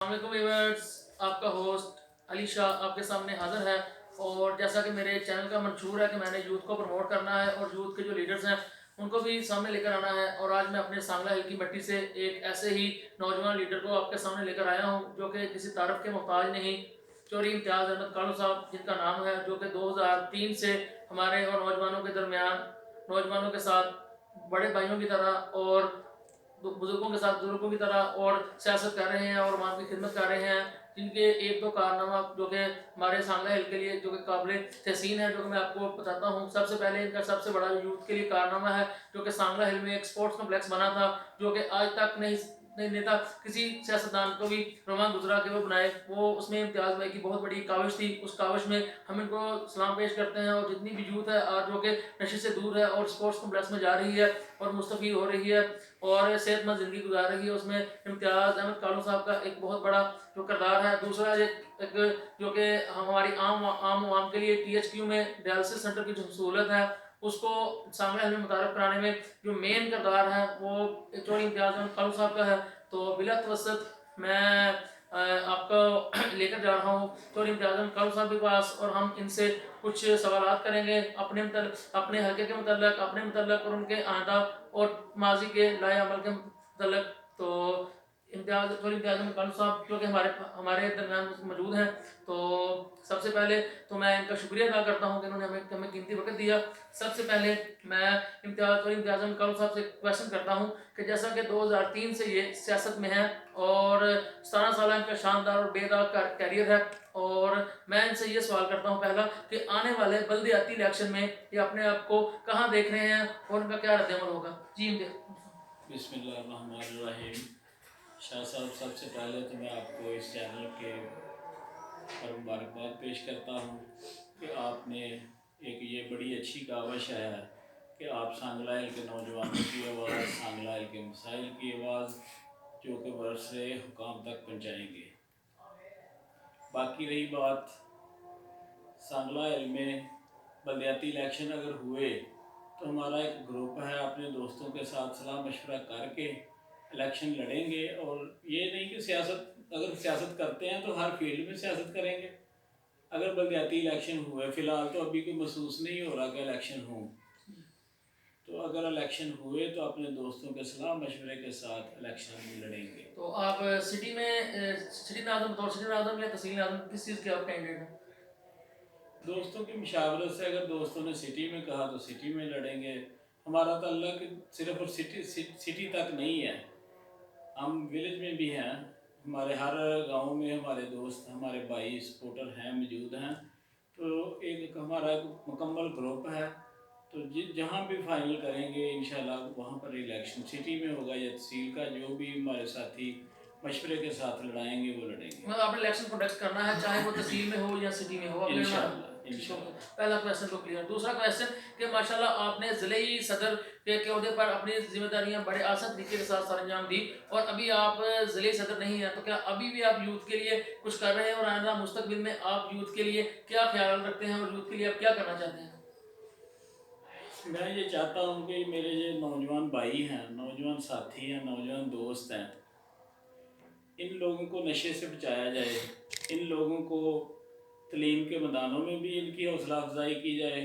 अस्सलामुअलैकुम व्यूअर्स, आपका होस्ट अली शाह आपके सामने हाजिर है। और जैसा कि मेरे चैनल का मंशूर है कि मैंने यूथ को प्रमोट करना है और यूथ के जो लीडर्स हैं उनको भी सामने लेकर आना है। और आज मैं अपने सांगला हिल की मिट्टी से एक ऐसे ही नौजवान लीडर को आपके सामने लेकर आया हूँ जो कि किसी तारफ़ के मोहताज नहीं, चौधरी इम्तियाज़ अहमद कालू साहब जिनका नाम है, जो कि 2003 से हमारे और नौजवानों के दरमियान, नौजवानों के साथ बड़े भाइयों की तरह और बुजुर्गों के साथ बुजुर्गों की तरह और सियासत कर रहे हैं और वहाँ की खिदमत कर रहे हैं। जिनके एक दो कारनामा जो कि हमारे सांगला हिल के लिए जो कि काबिल तहसीन है, जो कि मैं आपको बताता हूँ। सबसे पहले इनका सबसे बड़ा यूथ के लिए कारनामा है जो कि सांगला हिल में एक स्पोर्ट्स कम्प्लेक्स बना था, जो कि आज तक नहीं नेता किसी सियासतदान को भी रोमान गुजरा के वो बनाए। वो उसमें इम्तियाज़ भाई की बहुत बड़ी काविश थी। उस काविश में हम इनको सलाम पेश करते हैं। और जितनी भी यूथ है आज जो कि नशे से दूर है और स्पोर्ट्स कम्प्लेक्स में जा रही है और मुस्तफ़ीद हो रही है और सेहतमंद ज़िंदगी गुजार रही है, उसमें इम्तियाज़ अहमद कालू साहब का एक बहुत बड़ा जो किरदार है। दूसरा एक जो कि हमारी आम आम के लिए THQ में डायलिसिस सेंटर की जो सहूलत है उसको सामने हमें मुतारफ़ कराने में जो मेन किरदार है वो चौधरी इम्तियाज़ अहमद कालू साहब का है। तो बिला तवसत मैं आपको लेकर जा रहा हूँ चौधरी इम्तियाज़ अहमद कालू साहब के पास और हम इनसे कुछ सवालात करेंगे अपने हल्के के मतलब अपने मतलब और उनके आइंदा और माजी के लाए अमल के मतलब। तो इम्तियाज़ अहमद कालू साहब जो कि हमारे हमारे दरमियान मौजूद हैं। तो सबसे पहले तो मैं इनका शुक्रिया अदा करता हूँ कि इन्होंने हमें कीमती वक्त दिया। सबसे पहले मैं इम्तियाज़ अहमद कालू साहब से क्वेश्चन करता हूँ कि जैसा कि 2003 से ये सियासत में है और 17 साल इनका शानदार और बेदाग कैरियर है। और मैं इनसे ये सवाल करता हूँ पहला कि आने वाले बल्दियाती इलेक्शन में ये अपने आप को कहाँ देख रहे हैं और उनका क्या रद्द-ए-अमल होगा। जी बिस्मिल्लाहिर्रहमानिर्रहीम। शाह साहब, सबसे पहले तो मैं आपको इस चैनल के पर मुबारकबाद पेश करता हूँ कि आपने एक ये बड़ी अच्छी काविश है कि आप सांगला हिल के नौजवानों की आवाज़, सांगला हिल के मसाइल की आवाज़ जो कि बरसे हुकाम तक पहुँचाएँगे। बाकी रही बात सांगला हिल में बल्दियाती इलेक्शन अगर हुए तो हमारा एक ग्रुप है, अपने दोस्तों के साथ सलाह मशवरा करके इलेक्शन लड़ेंगे। और ये नहीं कि अगर सियासत करते हैं तो हर फील्ड में सियासत करेंगे। अगर बल्दियाती इलेक्शन हुए, फ़िलहाल तो अभी कोई महसूस नहीं हो रहा कि इलेक्शन हो, तो अगर इलेक्शन हुए तो अपने दोस्तों के सलाह मशवरे के साथ इलेक्शन लड़ेंगे। तो आप सिटी में सिटी नाज़िम बतौर सिटी नाज़िम या तहसील नाज़िम किस चीज़ के आप कैंडिडेट हैं? दोस्तों की मुशावरत से अगर दोस्तों ने सिटी में कहा तो सिटी में लड़ेंगे। हमारा तल्लक सिर्फ और सिटी तक नहीं है, हम विलेज में भी हैं। हमारे हर गांव में हमारे दोस्त, हमारे भाई सपोर्टर हैं, मौजूद हैं। तो एक हमारा एक मुकम्मल ग्रुप है। तो जहाँ भी फाइनल करेंगे इंशाल्लाह वहाँ पर इलेक्शन सिटी में होगा या तहसील का, जो भी हमारे साथी मशवरे के साथ लड़ाएंगे वो लड़ेंगे। मतलब आपने इलेक्शन प्रोटेक्ट करना है चाहे वो तहसील में हो या सिटी में हो, आपने इंशाल्लाह तो इंशाल्लाह। पहला क्वेश्चन तो क्लियर। दूसरा क्वेश्चन कि माशाल्लाह आपने ज़िले सदर के ओहदे पर अपनी जिम्मेदारियां बड़े आसान तरीके के साथ सरंजाम दी और अभी आप ज़िले सदर नहीं हैं, तो क्या अभी भी आप यूथ के लिए कुछ कर रहे हैं और आइंदा मुस्तकबिल में आप यूथ के लिए क्या ख्याल रखते हैं और यूथ के लिए आप क्या करना चाहते हैं? मैं ये चाहता हूँ कि मेरे ये नौजवान भाई हैं, नौजवान साथी हैं, नौजवान दोस्त हैं, इन लोगों को नशे से बचाया जाए। इन लोगों को तलीम के मैदानों में भी इनकी हौसला अफजाई की जाए,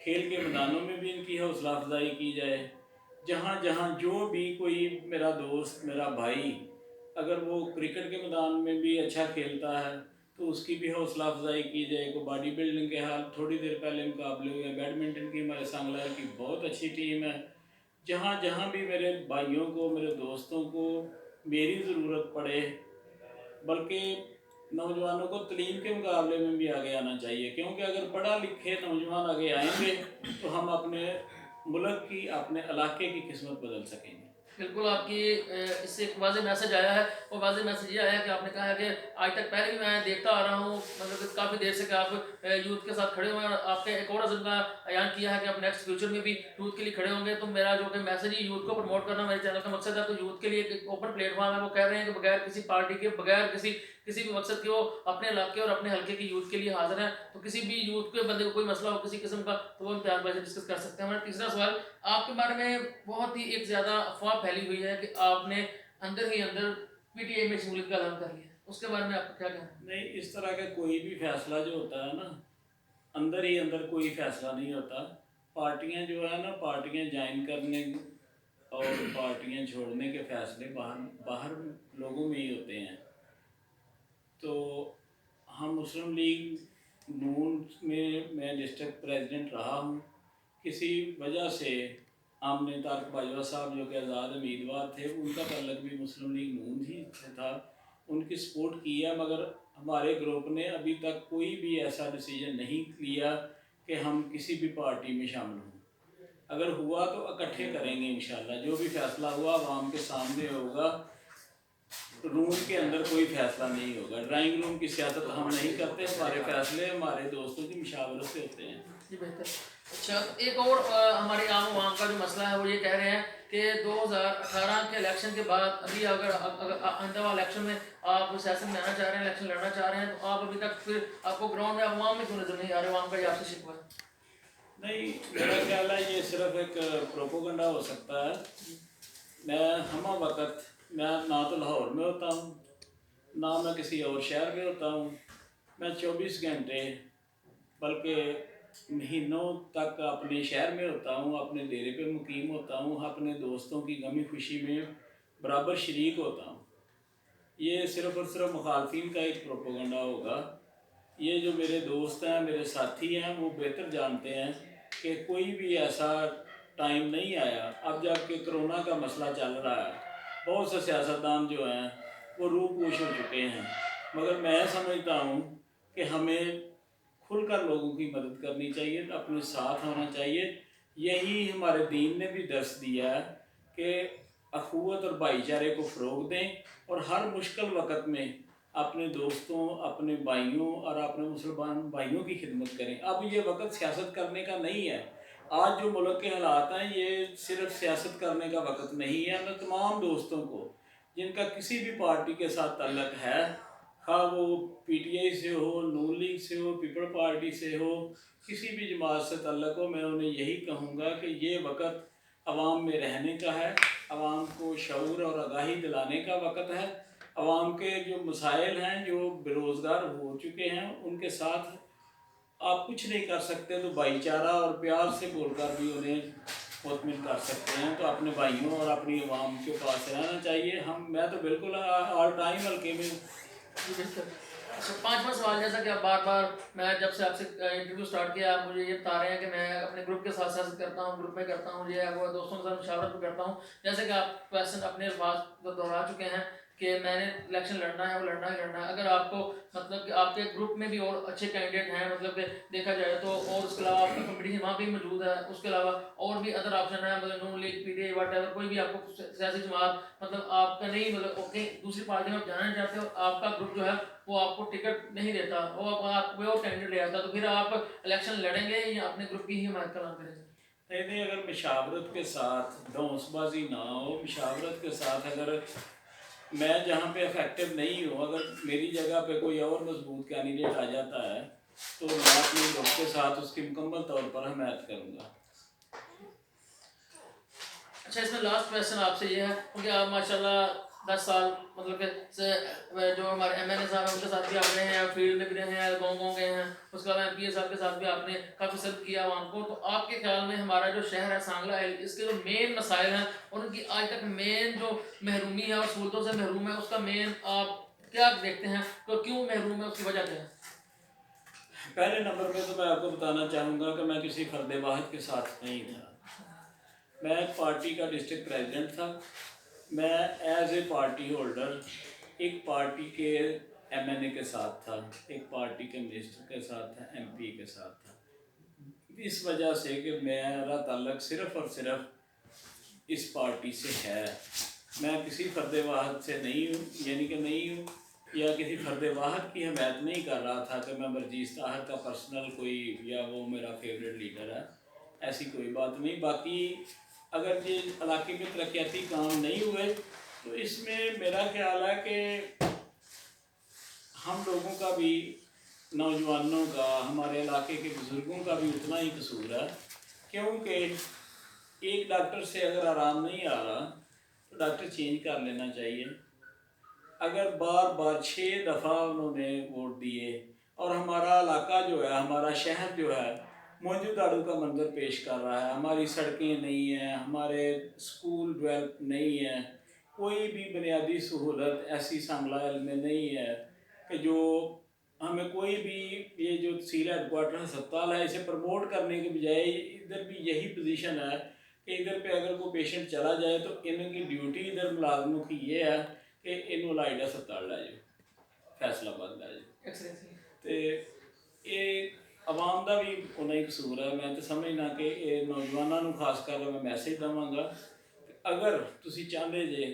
खेल के मैदानों में भी इनकी हौसला अफजाई की जाए। जहाँ जहाँ जो भी कोई मेरा दोस्त, मेरा भाई, अगर वो क्रिकेट के मैदान में भी अच्छा खेलता है तो उसकी भी हौसला अफजाई की जाए। को बॉडी बिल्डिंग के हाल थोड़ी देर पहले मुकाबले हुए, बैडमिंटन की हमारे सांगला की बहुत अच्छी टीम है। जहाँ जहाँ भी मेरे भाइयों को, मेरे दोस्तों को मेरी ज़रूरत पड़े, बल्कि नौजवानों को तलीम के मुकाबले में भी आगे आना चाहिए, क्योंकि अगर पढ़ा लिखे नौजवान आगे आएंगे तो हम अपने मुल्क की, अपने इलाके की किस्मत बदल सकेंगे। बिल्कुल, आपकी इससे एक वाज़ेह मैसेज आया है और वाज़ेह मैसेज ये आया कि आपने कहा है कि आज तक पहले भी मैं देखता आ रहा हूँ, मतलब कि काफ़ी देर से कि आप यूथ के साथ खड़े हुए हैं और आपने एक और अज़्म का ऐलान किया है कि आप नेक्स्ट फ्यूचर में भी यूथ के लिए खड़े होंगे। तो मेरा जो कि मैसेज ही यूथ को प्रमोट करना मेरे चैनल का मकसद है। तो यूथ के लिए एक ओपन प्लेटफॉर्म है, वो कह रहे हैं कि बगैर किसी पार्टी के, बगैर किसी भी मकसद के वो अपने इलाके और अपने हल्के की यूथ के लिए हाजिर हैं। तो किसी भी यूथ के बंदे को कोई मसला हो किसी किस्म का तो वो इम्तियाज़ भाई से डिस्कस कर सकते हैं। हमारा तीसरा सवाल आपके बारे में बहुत ही एक ज़्यादा अफवाह फैली हुई है कि आपने अंदर ही अंदर PTI में शमूलियत का ऐलान कर लिया। उसके बारे में आपका क्या कहना है? नहीं, इस तरह का कोई भी फैसला जो होता है ना, अंदर ही अंदर कोई फैसला नहीं होता। पार्टियां जो है ना, पार्टियां ज्वाइन करने और पार्टियां छोड़ने के फैसले बाहर बाहर लोगों में ही होते हैं। तो हम मुस्लिम लीग नून में मैं डिस्ट्रिक्ट प्रेसिडेंट रहा हूँ। किसी वजह से आमने तारक बाजवा साहब जो कि आज़ाद उम्मीदवार थे, उनका तल्लक भी मुस्लिम लीग नून ही से था, उनकी सपोर्ट की है। मगर हमारे ग्रुप ने अभी तक कोई भी ऐसा डिसीजन नहीं लिया कि हम किसी भी पार्टी में शामिल हों। अगर हुआ तो इकट्ठे करेंगे इंशाल्लाह। जो भी फैसला हुआ आवाम के सामने होगा। रूम के अंदर कोई फैसला नहीं होगा। ड्राइंग रूम की सियासत हम नहीं करते। हमारे फैसले हमारे दोस्तों की मुशावरत से होते हैं। जी बेहतर। अच्छा, एक और हमारे आम आवाम का जो मसला है वो ये कह रहे हैं कि 2018 के इलेक्शन के बाद अभी अगर आने वाले इलेक्शन में आप सियासत में आना चाह रहे हैं, इलेक्शन लड़ना चाह रहे हैं, तो आप अभी तक फिर आपको ग्राउंड में आवाम में क्यों नजर नहीं आ रहे? आवाम का ये आपसे शिकवा है। नहीं, मेरा ख्याल है ये सिर्फ एक प्रोपोगंडा हो सकता है। मैं हम वक्त मैं ना तो लाहौर में होता हूँ, ना मैं किसी और शहर में होता हूँ। मैं 24 घंटे बल्कि महीनों तक अपने शहर में होता हूँ, अपने डेरे पे मुकीम होता हूँ, अपने दोस्तों की गमी खुशी में बराबर शरीक होता हूँ। ये सिर्फ़ और सिर्फ मुखालफिन का एक प्रोपोगंडा होगा। ये जो मेरे दोस्त हैं, मेरे साथी हैं, वो बेहतर जानते हैं कि कोई भी ऐसा टाइम नहीं आया। अब जबकि कोरोना का मसला चल रहा है, बहुत से सियासतदान जो हैं वो रूपोश हो चुके हैं। मगर मैं समझता हूँ कि हमें खुलकर लोगों की मदद करनी चाहिए, अपने साथ होना चाहिए। यही हमारे दीन ने भी दर्श दिया है कि अखुवत और भाईचारे को फ़रोग दें और हर मुश्किल वक़्त में अपने दोस्तों, अपने भाइयों और अपने मुसलमान भाइयों की खिदमत करें। अब ये वक्त सियासत करने का नहीं है। आज जो मुल्क के हालात हैं, ये सिर्फ सियासत करने का वक्त नहीं है। मैं तमाम दोस्तों को जिनका किसी भी पार्टी के साथ तल्लक है, खा वो पीटीआई से हो, नून लीग से हो, पीपल पार्टी से हो, किसी भी जमात से तल्लक हो, मैं उन्हें यही कहूँगा कि ये वक्त आवाम में रहने का है। आवाम को शऊर और आगाही दिलाने का वक्त है। आवाम के जो मसाइल हैं, जो बेरोज़गार हो चुके हैं, उनके साथ आप कुछ नहीं कर सकते तो भाईचारा और प्यार से बोलकर भी उन्हें मुतमिन कर सकते हैं। तो अपने भाइयों और अपनी आवाम के पास रहना चाहिए। मैं तो बिल्कुल ऑल टाइम हल्के में हूँ। जी बिल्कुल। अच्छा, पाँचवा सवाल, जैसा कि आप बार बार, मैं जब से आपसे इंटरव्यू स्टार्ट किया आप मुझे ये बता रहे हैं कि मैं अपने ग्रुप के साथ सियासत करता हूँ, ग्रुप में करता हूँ, ये वो दोस्तों के साथ मुशावरत भी करता हूँ। जैसे कि आप क्वेश्चन अपने अल्फाज को दोहरा चुके हैं कि मैंने इलेक्शन लड़ना है, वो लड़ना ही लड़ना है। अगर आपको मतलब कि आपके ग्रुप में भी और अच्छे कैंडिडेट हैं, मतलब कि देखा जाए तो, और उसके अलावा आपका कंपटीशन वहाँ भी मौजूद है, उसके अलावा और भी अदर ऑप्शन है, मतलब नून लीग, पीटीआई, वट कोई भी आपको सियासी जमात मतलब आपका नहीं, मतलब ओके दूसरी पार्टी में आप जाना नहीं चाहते हो, आपका ग्रुप जो है वो आपको टिकट नहीं देता, वो आप कोई और कैंडिडेट ले आता, तो फिर आप इलेक्शन लड़ेंगे या अपने ग्रुप की ही हिमायत का नाम करेंगे? नहीं, अगर मशावरत के साथ दौसबाजी ना हो, मशावरत के साथ अगर मैं जहाँ पे इफेक्टिव नहीं हूँ, अगर मेरी जगह पे कोई और मजबूत कैंडिडेट आ जाता है, तो मैं अपने ग्रुप के साथ उसकी मुकम्मल तौर पर हिमायत करूँगा। अच्छा, इसमें लास्ट क्वेश्चन आपसे ये है, क्योंकि आप माशाल्लाह 10 साल मतलब कि जो हमारे एमएनए साहब हैं उनके साथ भी आप रहे हैं, फील्ड में भी रहे हैं, गाँव गए हैं, उसके अलावा एमपीए साहब के साथ भी आपने काफ़ी सर्व किया आवाम को। तो आपके ख्याल में हमारा जो शहर है सांगला है, इसके जो मेन मसाइल हैं और उनकी आज तक मेन जो महरूमी है और सहूलतों से महरूम है, उसका मेन आप क्या देखते हैं, तो क्यों महरूम है, उसकी वजह क्या है? पहले नंबर पे तो मैं आपको बताना चाहूँगा कि मैं किसी फर्द वाहिद के साथ नहीं था। मैं एक पार्टी का डिस्ट्रिक्ट प्रेसिडेंट था। मैं एज ए पार्टी होल्डर एक पार्टी के एमएनए के साथ था, एक पार्टी के मिनिस्टर के साथ था, एमपी के साथ था। इस वजह से कि मेरा ताल्लुक सिर्फ़ और सिर्फ इस पार्टी से है। मैं किसी फर्द वाहिद से नहीं हूँ, यानी कि नहीं हूँ, या किसी फर्द वाहिद की हिमायत नहीं कर रहा था कि मैं वर्जीज़ ताहिर का पर्सनल कोई या वो मेरा फेवरेट लीडर है, ऐसी कोई बात नहीं। बाकी अगर ये इलाके में तरक्याती काम नहीं हुए तो इसमें मेरा ख्याल है कि हम लोगों का भी, नौजवानों का, हमारे इलाके के बुज़ुर्गों का भी उतना ही कसूर है। क्योंकि एक डॉक्टर से अगर आराम नहीं आ रहा तो डॉक्टर चेंज कर लेना चाहिए। अगर बार बार 6 दफ़ा उन्होंने वोट दिए और हमारा इलाका जो है, हमारा शहर जो है मौजूद आड़ू का मंजर पेश कर रहा है, हमारी सड़कें नहीं हैं, हमारे स्कूल डेवलप नहीं है, कोई भी बुनियादी सहूलत ऐसी सांगला में नहीं है कि जो हमें कोई भी, ये जो सीरा हेडकोार्टर अस्पताल है इसे प्रमोट करने के बजाय इधर भी यही पोजीशन है कि इधर पे अगर कोई पेशेंट चला जाए तो इनकी ड्यूटी इधर मुलाजमों की ये है कि इनू लाइट अस्पताल लै जाओ, फैसलाबाद लै जाओ। एक्सलेंसी। तो ये आवाम का भी उन्ना ही कसूर है। मैं तो समझना कि ये नौजवानों को खास कर मैं मैसेज देवांगा कि अगर तुसी चाहते जे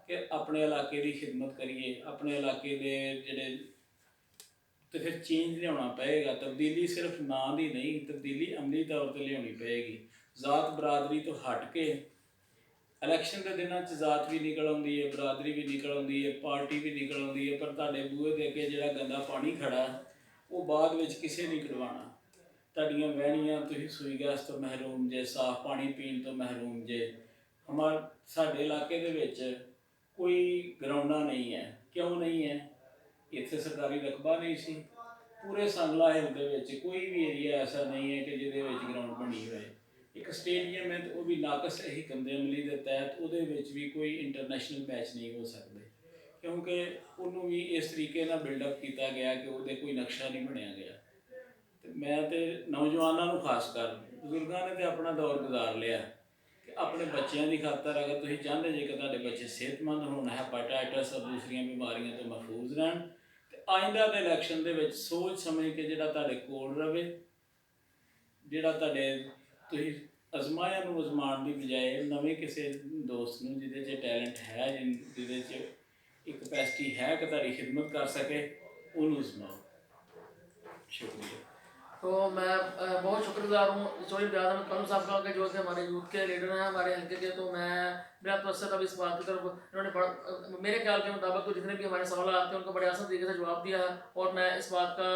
कि अपने इलाके की खिदमत करिए, अपने इलाके के जेडे, तो फिर चेंज लिया पेगा। तब्दीली सिर्फ ना की नहीं, तब्दीली अमली तौर पर लिया पेगी। जात बरादरी तो हट के इलैक्शन के दिनों जात भी निकल आती है, बरादरी भी निकल आती है, पार्टी भी निकल आती है, पर तुहाडे बूहे के अगे जिहड़ा गंदा पानी खड़ा वो बाद में किसी नहीं कढवाना। तुहाडियां वहनियां तुसीं सूई गैस तो महरूम जे, साफ पानी पीण तो महरूम जे। हमारे साडे इलाके दे विच कोई ग्राउंडा नहीं है। क्यों नहीं है? इत्थे सरकारी रकबा नहीं सी। पूरे सांगला हिल दे विच कोई भी एरिया ऐसा नहीं है कि जिहदे विच ग्राउंड बनी होए। एक स्टेडियम है तो वह भी नाकस यही गंदे अमली के तहत वो भी कोई इंटरनेशनल मैच नहीं हो सकते, क्योंकि उन्होंने भी इस तरीके ना बिल्डअप किया गया कि वो कोई नक्शा नहीं बनया गया। तो मैं तो नौजवानों को खास कर, बजुर्गों ने तो अपना दौर गुजार लिया कि अपने बच्चों की खातर अगर तुम चाहते जे कि तुहाडे बच्चे सेहतमंद होना, हैपाटाइटिस और दूसरिया बीमारियों तो महफूज रहन, तो आइंदा के इलैक्शन के सोच समझ के जिहड़ा तुहाडे कोल रवे, जिहड़ा तुहाडे तुसीं अजमाया अजमान की बजाय नवे किसी दोस्त में जिहदे टैलेंट है, जिहदे एक कैपेसिटी है कि तुहाडी खिदमत कर सके, उन्होंने अजमाओ। शुक्रिया। तो मैं बहुत शुक्रगुजार हूँ चौधरी बिलावल अहमद कानू साहब का, जो कि हमारे यूथ के लीडर हैं हमारे हल्के के। तो मैं मेरा तवज्जो अब इस बात की तरफ, इन्होंने बड़ा मेरे ख्याल के मुताबिक तो जितने भी हमारे सवाल आते हैं उनको बड़े आसान तरीके से जवाब दिया है। और मैं इस बात का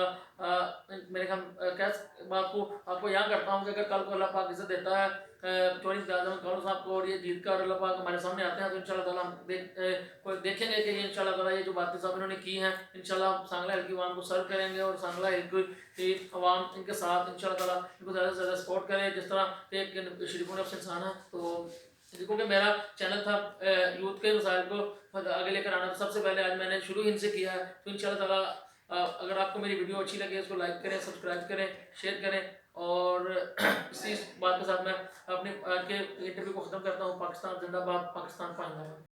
मेरे ख्याल बात को आपको यहाँ करता हूँ कि अगर कल को अल्लाह पाक इज्जत देता है चौधरी बिलावल अहमद कानू साहब को, और ये जीत कर अल्लाह पाक हमारे सामने आते हैं, तो इंशाल्लाह ताला हम देखेंगे कि ये इंशाल्लाह ताला ये जो बातें सब इन्होंने की हैं इंशाल्लाह सांगला हिल की आवाम को सर्व करेंगे, और सांगला हिल की आवाम इनके साथ इंशाल्लाह ताला इनको ज़्यादा से ज़्यादा सपोर्ट करे। जिस तरह एक शरीफुल नफ्स इंसान है, तो क्योंकि मेरा चैनल था यूथ के मसाइल को आगे लेकर आना, तो सबसे पहले आज मैंने शुरू इनसे किया है। तो इंशाल्लाह ताला अगर आपको मेरी वीडियो अच्छी लगे इसको लाइक करें, सब्सक्राइब करें, शेयर करें। और इसी बात के साथ मैं अपने आज के इंटरव्यू को ख़त्म करता हूँ। पाकिस्तान जिंदाबाद, पाकिस्तान पाइंदाबाद।